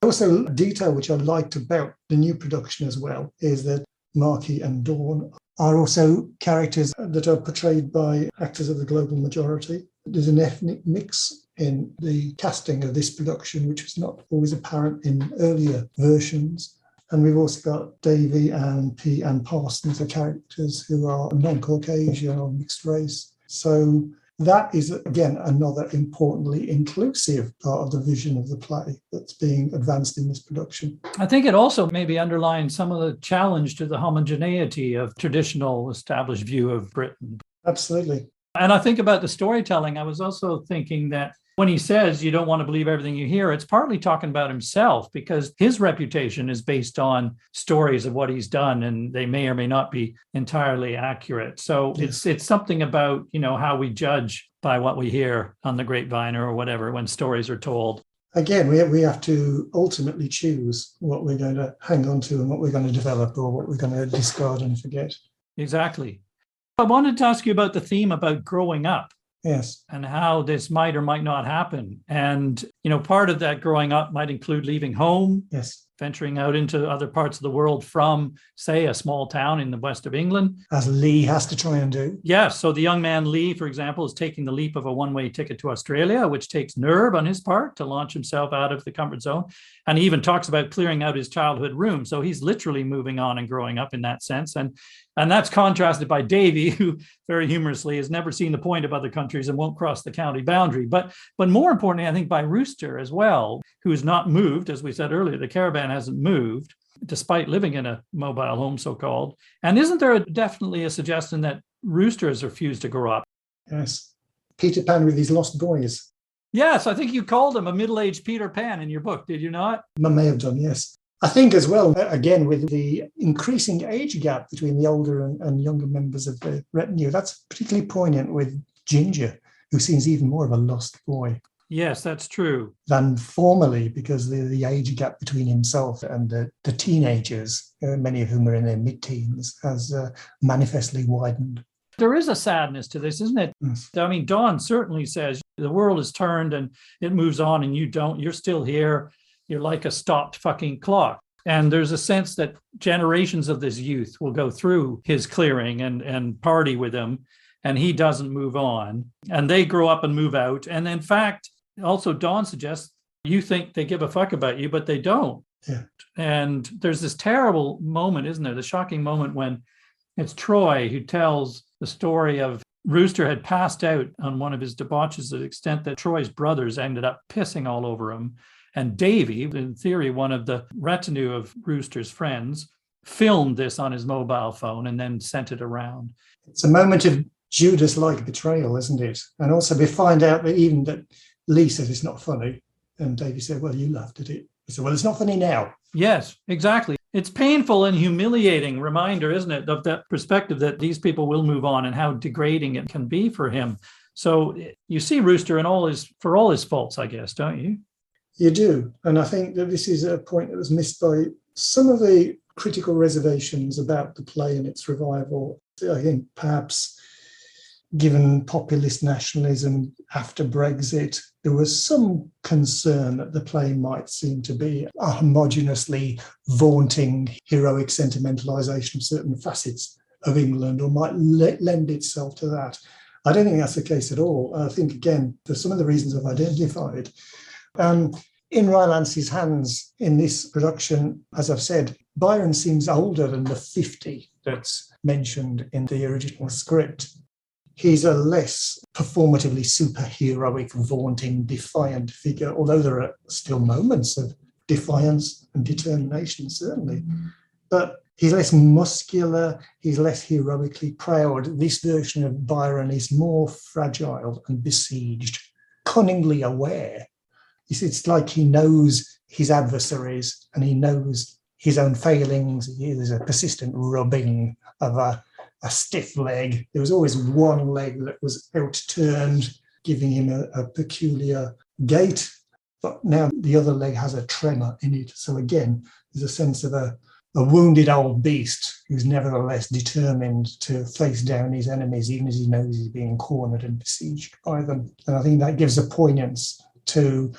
Also, a detail which I liked about the new production as well is that Marquis and Dawn are also characters that are portrayed by actors of the global majority. There's an ethnic mix in the casting of this production, which was not always apparent in earlier versions. And we've also got Davy and P. and Parsons are characters who are non-Caucasian or mixed race. So that is, again, another importantly inclusive part of the vision of the play that's being advanced in this production. I think it also maybe underlines some of the challenge to the homogeneity of traditional established view of Britain. Absolutely. And I think about the storytelling. I was also thinking that when he says you don't want to believe everything you hear, it's partly talking about himself because his reputation is based on stories of what he's done, and they may or may not be entirely accurate. So Yes. it's something about, how we judge by what we hear on the grapevine or whatever when stories are told. Again, we have to ultimately choose what we're going to hang on to and what we're going to develop or what we're going to discard and forget. Exactly. I wanted to ask you about the theme about growing up. Yes. And how this might or might not happen. And, part of that growing up might include leaving home. Yes. venturing out into other parts of the world from, say, a small town in the west of England. As Lee has to try and do. Yes. So the young man Lee, for example, is taking the leap of a one-way ticket to Australia, which takes nerve on his part to launch himself out of the comfort zone. And he even talks about clearing out his childhood room. So he's literally moving on and growing up in that sense. And that's contrasted by Davy, who very humorously has never seen the point of other countries and won't cross the county boundary. But more importantly, I think by Rooster as well, who's not moved, as we said earlier, the caravan hasn't moved, despite living in a mobile home, so-called. And isn't there definitely a suggestion that Rooster has refused to grow up? Yes. Peter Pan with his lost boys. Yes, I think you called him a middle-aged Peter Pan in your book, did you not? I may have done, yes. I think as well, again, with the increasing age gap between the older and younger members of the retinue, that's particularly poignant with Ginger, who seems even more of a lost boy. Yes, that's true. Than formerly, because the age gap between himself and the teenagers, many of whom are in their mid-teens, has manifestly widened. There is a sadness to this, isn't it? Yes. I mean, Dawn certainly says the world has turned and it moves on and you don't. You're still here. You're like a stopped fucking clock. And there's a sense that generations of this youth will go through his clearing and party with him, and he doesn't move on. And they grow up and move out. And in fact, also Dawn suggests you think they give a fuck about you, but they don't. Yeah. And there's this terrible moment, isn't there? The shocking moment when it's Troy who tells the story of Rooster had passed out on one of his debauches to the extent that Troy's brothers ended up pissing all over him. And Davy, in theory, one of the retinue of Rooster's friends, filmed this on his mobile phone and then sent it around. It's a moment of Judas-like betrayal, isn't it? And also we find out that even that Lee says it's not funny. And Davy said, well, you laughed at it. He said, well, it's not funny now. Yes, exactly. It's painful and humiliating reminder, isn't it, of that perspective that these people will move on and how degrading it can be for him. So you see Rooster in for all his faults, I guess, don't you? You do. And I think that this is a point that was missed by some of the critical reservations about the play and its revival. I think perhaps given populist nationalism after Brexit, there was some concern that the play might seem to be a homogeneously vaunting heroic sentimentalisation of certain facets of England, or might lend itself to that. I don't think that's the case at all. I think, again, for some of the reasons I've identified, in Rylance's hands in this production, as I've said, Byron seems older than the 50 that's mentioned in the original script. He's a less performatively superheroic, vaunting, defiant figure, although there are still moments of defiance and determination, certainly. But he's less muscular, he's less heroically proud. This version of Byron is more fragile and besieged, cunningly aware. It's like he knows his adversaries and he knows his own failings. There's a persistent rubbing of a stiff leg. There was always one leg that was outturned, giving him a peculiar gait. But now the other leg has a tremor in it. So again, there's a sense of a wounded old beast who's nevertheless determined to face down his enemies, even as he knows he's being cornered and besieged by them. And I think that gives a poignance to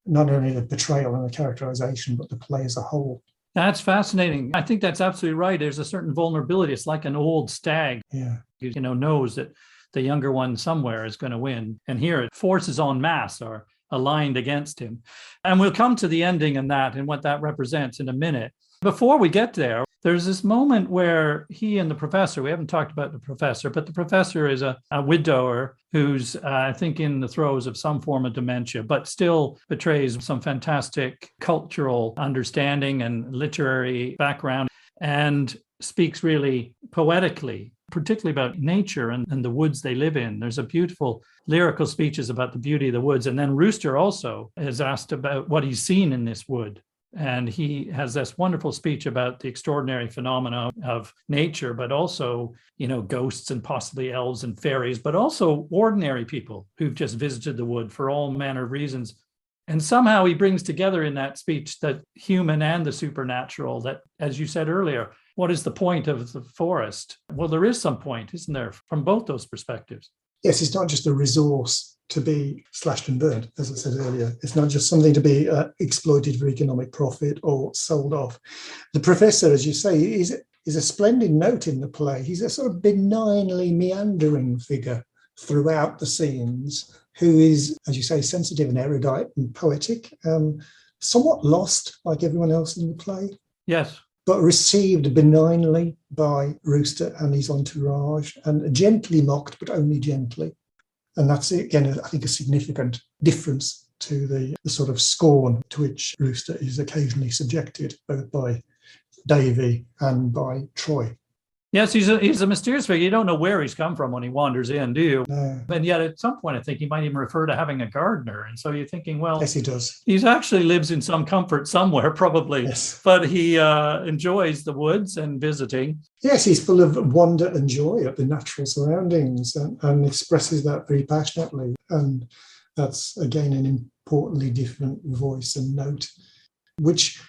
not only the betrayal and the characterization, but the play as a whole. That's fascinating. I think that's absolutely right. There's a certain vulnerability. It's like an old stag who, knows that the younger one somewhere is going to win. And here, forces en masse are aligned against him. And we'll come to the ending and what that represents in a minute. Before we get there, there's this moment where he and the professor, we haven't talked about the professor, but the professor is a widower who's, I think, in the throes of some form of dementia, but still betrays some fantastic cultural understanding and literary background, and speaks really poetically, particularly about nature and the woods they live in. There's a beautiful lyrical speeches about the beauty of the woods. And then Rooster also is asked about what he's seen in this wood. And he has this wonderful speech about the extraordinary phenomena of nature, but also, ghosts and possibly elves and fairies, but also ordinary people who've just visited the wood for all manner of reasons. And somehow he brings together in that speech the human and the supernatural, that, as you said earlier, what is the point of the forest? Well, there is some point, isn't there, from both those perspectives? Yes, it's not just a resource to be slashed and burned, as I said earlier. It's not just something to be exploited for economic profit or sold off. The professor, as you say, is a splendid note in the play. He's a sort of benignly meandering figure throughout the scenes, who is, as you say, sensitive and erudite and poetic, somewhat lost like everyone else in the play. Yes. But received benignly by Rooster and his entourage, and gently mocked, but only gently. And that's, again, I think, a significant difference to the sort of scorn to which Rooster is occasionally subjected, both by Davy and by Troy. Yes, he's a mysterious figure. You don't know where he's come from when he wanders in, do you? No. And yet at some point, I think he might even refer to having a gardener. And so you're thinking, well, yes, he does. He actually lives in some comfort somewhere, probably. Yes. But he enjoys the woods and visiting. Yes, he's full of wonder and joy at the natural surroundings and expresses that very passionately. And that's, again, an importantly different voice and note, which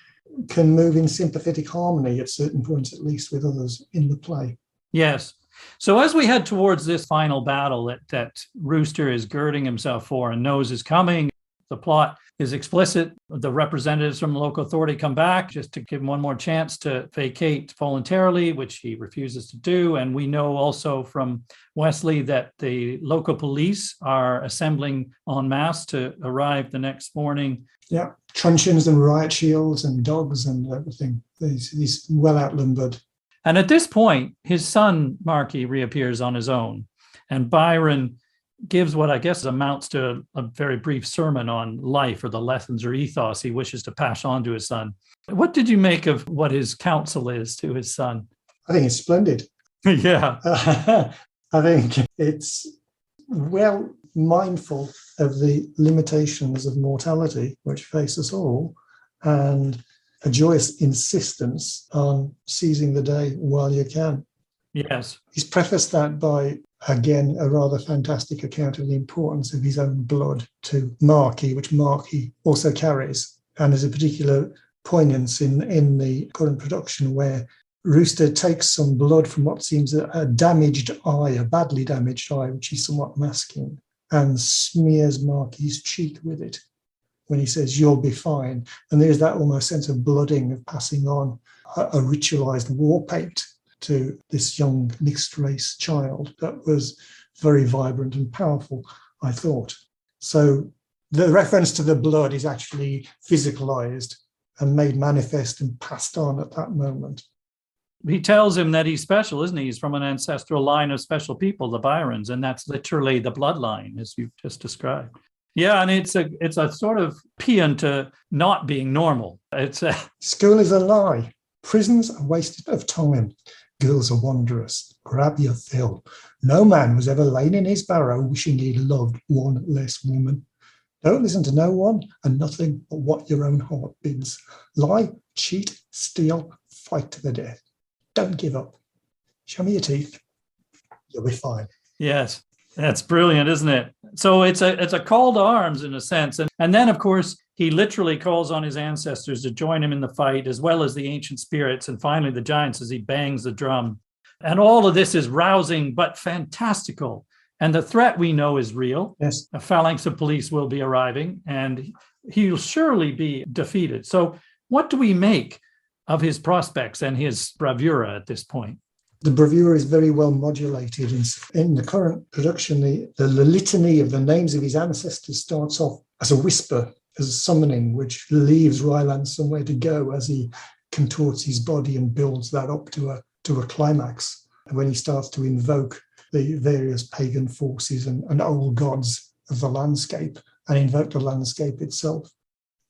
can move in sympathetic harmony at certain points, at least with others in the play. Yes. So as we head towards this final battle that Rooster is girding himself for and knows is coming, the plot is explicit. The representatives from the local authority come back just to give him one more chance to vacate voluntarily, which he refuses to do. And we know also from Wesley that the local police are assembling en masse to arrive the next morning. Yeah, truncheons and riot shields and dogs and everything. He's well outnumbered. And at this point, his son, Marky, reappears on his own. And Byron gives what I guess amounts to a very brief sermon on life, or the lessons or ethos he wishes to pass on to his son. What did you make of what his counsel is to his son? I think it's splendid. Yeah. I think it's well mindful of the limitations of mortality, which face us all, and a joyous insistence on seizing the day while you can. Yes. He's prefaced that by, again, a rather fantastic account of the importance of his own blood to Marky, which Marky also carries. And there's a particular poignance in the current production where Rooster takes some blood from what seems a damaged eye, a badly damaged eye, which he's somewhat masking, and smears Marky's cheek with it when he says, "You'll be fine." And there's that almost sense of blooding, of passing on a ritualized war paint to this young mixed-race child that was very vibrant and powerful, I thought. So the reference to the blood is actually physicalized and made manifest and passed on at that moment. He tells him that he's special, isn't he? He's from an ancestral line of special people, the Byrons, and that's literally the bloodline, as you've just described. Yeah, and it's a sort of paean to not being normal. School is a lie. Prisons are wasted of time. Girls are wondrous. Grab your fill. No man was ever lain in his barrow wishing he'd loved one less woman. Don't listen to no one and nothing but what your own heart bids. Lie, cheat, steal, fight to the death. Don't give up. Show me your teeth. You'll be fine. Yes, that's brilliant, isn't it? So it's a call to arms in a sense. And then, of course, he literally calls on his ancestors to join him in the fight, as well as the ancient spirits and finally the giants as he bangs the drum. And all of this is rousing but fantastical. And the threat we know is real. Yes. A phalanx of police will be arriving and he'll surely be defeated. So what do we make of his prospects and his bravura at this point? The bravura is very well modulated. In the current production, the litany of the names of his ancestors starts off as a whisper, as a summoning, which leaves Ryland somewhere to go as he contorts his body and builds that up to a climax. And when he starts to invoke the various pagan forces and old gods of the landscape and invoke the landscape itself.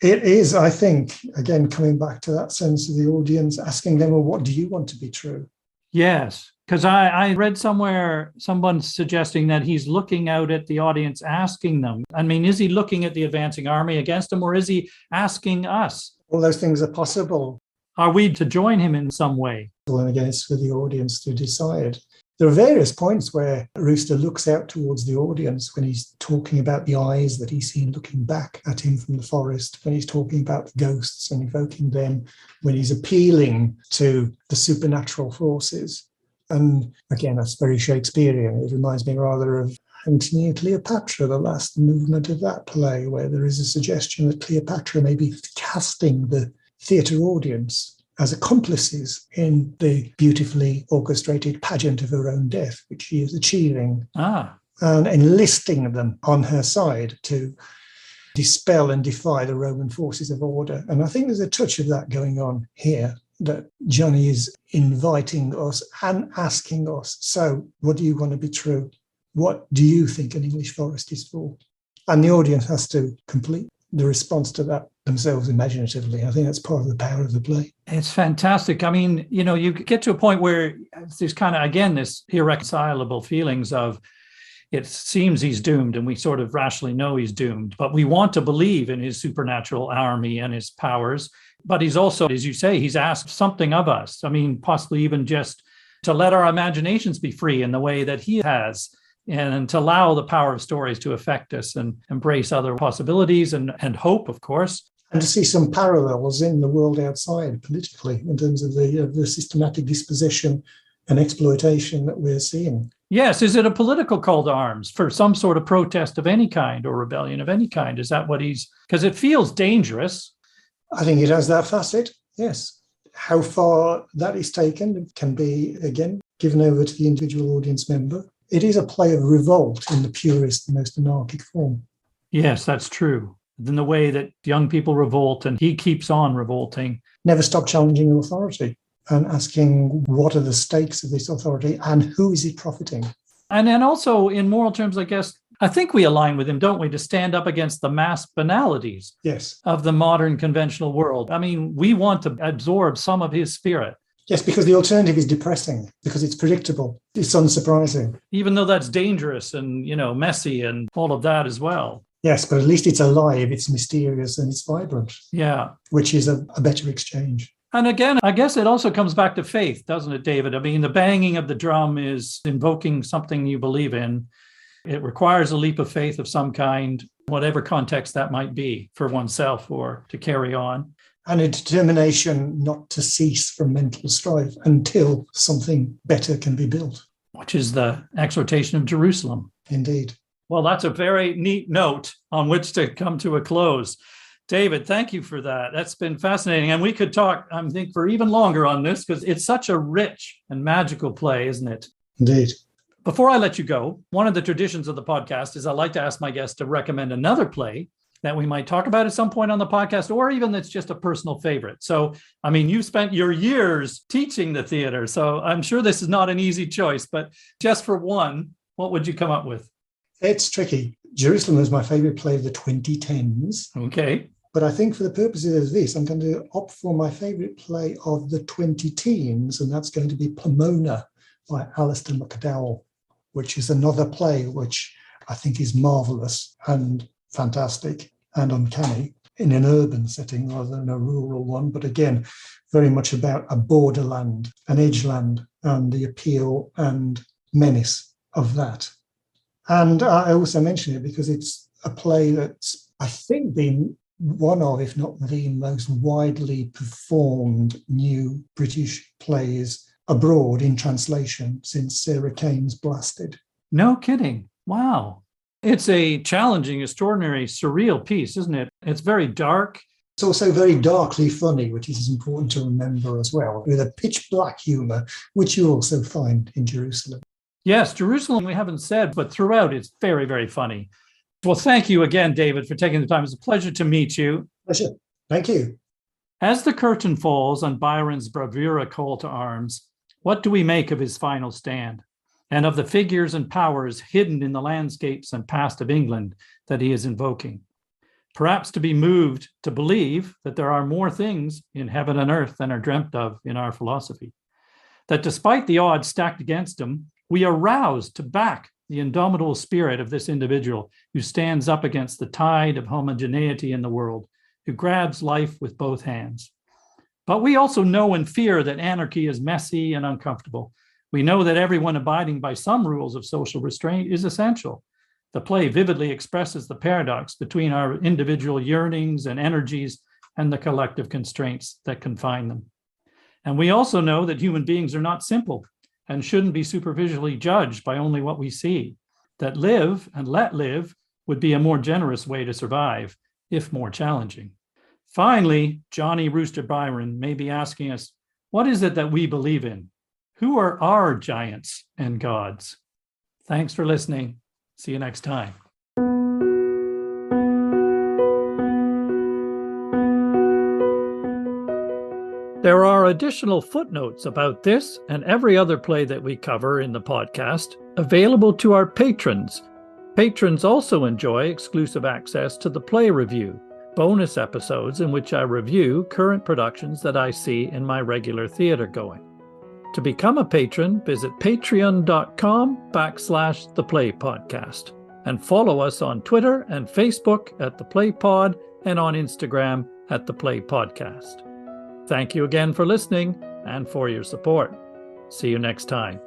It is, I think, again, coming back to that sense of the audience, asking them, well, what do you want to be true? Yes, because I read somewhere someone suggesting that he's looking out at the audience, asking them. I mean, is he looking at the advancing army against them, or is he asking us? All those things are possible. Are we to join him in some way? And again, it's for the audience to decide. There are various points where Rooster looks out towards the audience when he's talking about the eyes that he's seen looking back at him from the forest, when he's talking about the ghosts and evoking them, when he's appealing to the supernatural forces. And again, that's very Shakespearean. It reminds me rather of Antony and Cleopatra, the last movement of that play, where there is a suggestion that Cleopatra may be casting the theatre audience as accomplices in the beautifully orchestrated pageant of her own death, which she is achieving, and enlisting them on her side to dispel and defy the Roman forces of order. And I think there's a touch of that going on here, that Johnny is inviting us and asking us, so what do you want to be true? What do you think an English forest is for? And the audience has to complete the response to that themselves imaginatively. I think that's part of the power of the play. It's fantastic. I mean, you get to a point where there's kind of, again, this irreconcilable feelings of, it seems he's doomed, and we sort of rationally know he's doomed, but we want to believe in his supernatural army and his powers. But he's also, as you say, he's asked something of us. I mean, possibly even just to let our imaginations be free in the way that he has, and to allow the power of stories to affect us and embrace other possibilities and hope, of course. And to see some parallels in the world outside politically in terms of the systematic dispossession and exploitation that we're seeing. Yes. Is it a political call to arms for some sort of protest of any kind or rebellion of any kind? Is that what because it feels dangerous. I think it has that facet, yes. How far that is taken can be, again, given over to the individual audience member. It is a play of revolt in the purest, most anarchic form. Yes, that's true. In the way that young people revolt, and he keeps on revolting. Never stop challenging authority and asking what are the stakes of this authority and who is it profiting? And then also in moral terms, I guess, I think we align with him, don't we, to stand up against the mass banalities of the modern conventional world. I mean, we want to absorb some of his spirit. Yes, because the alternative is depressing, because it's predictable. It's unsurprising. Even though that's dangerous and, messy and all of that as well. Yes, but at least it's alive, it's mysterious, and it's vibrant. Yeah. Which is a better exchange. And again, I guess it also comes back to faith, doesn't it, David? I mean, the banging of the drum is invoking something you believe in. It requires a leap of faith of some kind, whatever context that might be for oneself or to carry on. And a determination not to cease from mental strife until something better can be built. Which is the exhortation of Jersualem. Indeed. Well, that's a very neat note on which to come to a close. David, thank you for that. That's been fascinating. And we could talk, I think, for even longer on this, because it's such a rich and magical play, isn't it? Indeed. Before I let you go, one of the traditions of the podcast is I like to ask my guests to recommend another play that we might talk about at some point on the podcast, or even that's just a personal favorite. So, I mean, you've spent your years teaching the theater, so I'm sure this is not an easy choice, but just for one, what would you come up with? It's tricky. Jersualem was my favorite play of the 2010s. Okay. But I think for the purposes of this, I'm going to opt for my favorite play of the 20-teens, and that's going to be Pomona by Alistair McDowell, which is another play which I think is marvelous and fantastic and uncanny in an urban setting rather than a rural one. But again, very much about a borderland, an edgeland, and the appeal and menace of that. And I also mention it because it's a play that's, I think, been one of, if not the most widely performed new British plays abroad in translation since Sarah Kane's Blasted. No kidding. Wow. It's a challenging, extraordinary, surreal piece, isn't it? It's very dark. It's also very darkly funny, which is important to remember as well, with a pitch black humour, which you also find in Jersualem. Yes, Jersualem, we haven't said, but throughout it's very, very funny. Well, thank you again, David, for taking the time. It's a pleasure to meet you. Pleasure. Thank you. As the curtain falls on Byron's bravura call to arms, what do we make of his final stand, and of the figures and powers hidden in the landscapes and past of England that he is invoking? Perhaps to be moved to believe that there are more things in heaven and earth than are dreamt of in our philosophy, that despite the odds stacked against him, we are roused to back the indomitable spirit of this individual who stands up against the tide of homogeneity in the world, who grabs life with both hands. But we also know and fear that anarchy is messy and uncomfortable. We know that everyone abiding by some rules of social restraint is essential. The play vividly expresses the paradox between our individual yearnings and energies and the collective constraints that confine them. And we also know that human beings are not simple and shouldn't be superficially judged by only what we see. that live and let live would be a more generous way to survive, if more challenging. Finally, Johnny Rooster Byron may be asking us, what is it that we believe in? Who are our giants and gods? Thanks for listening. See you next time. There are additional footnotes about this and every other play that we cover in the podcast available to our patrons. Patrons also enjoy exclusive access to the Play Review, bonus episodes in which I review current productions that I see in my regular theater going. To become a patron, visit patreon.com/theplaypodcast and follow us on Twitter and Facebook at The Play Pod and on Instagram at The Play Podcast. Thank you again for listening and for your support. See you next time.